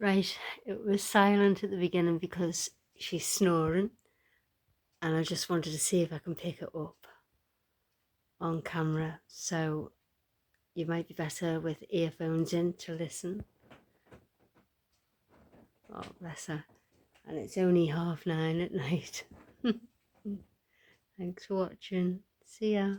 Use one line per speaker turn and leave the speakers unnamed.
Right, it was silent at the beginning because she's snoring, and I just wanted to see if I can pick it up on camera. So you might be better with earphones in to listen. Oh, bless her. And it's only 9:30 at night. Thanks for watching. See ya.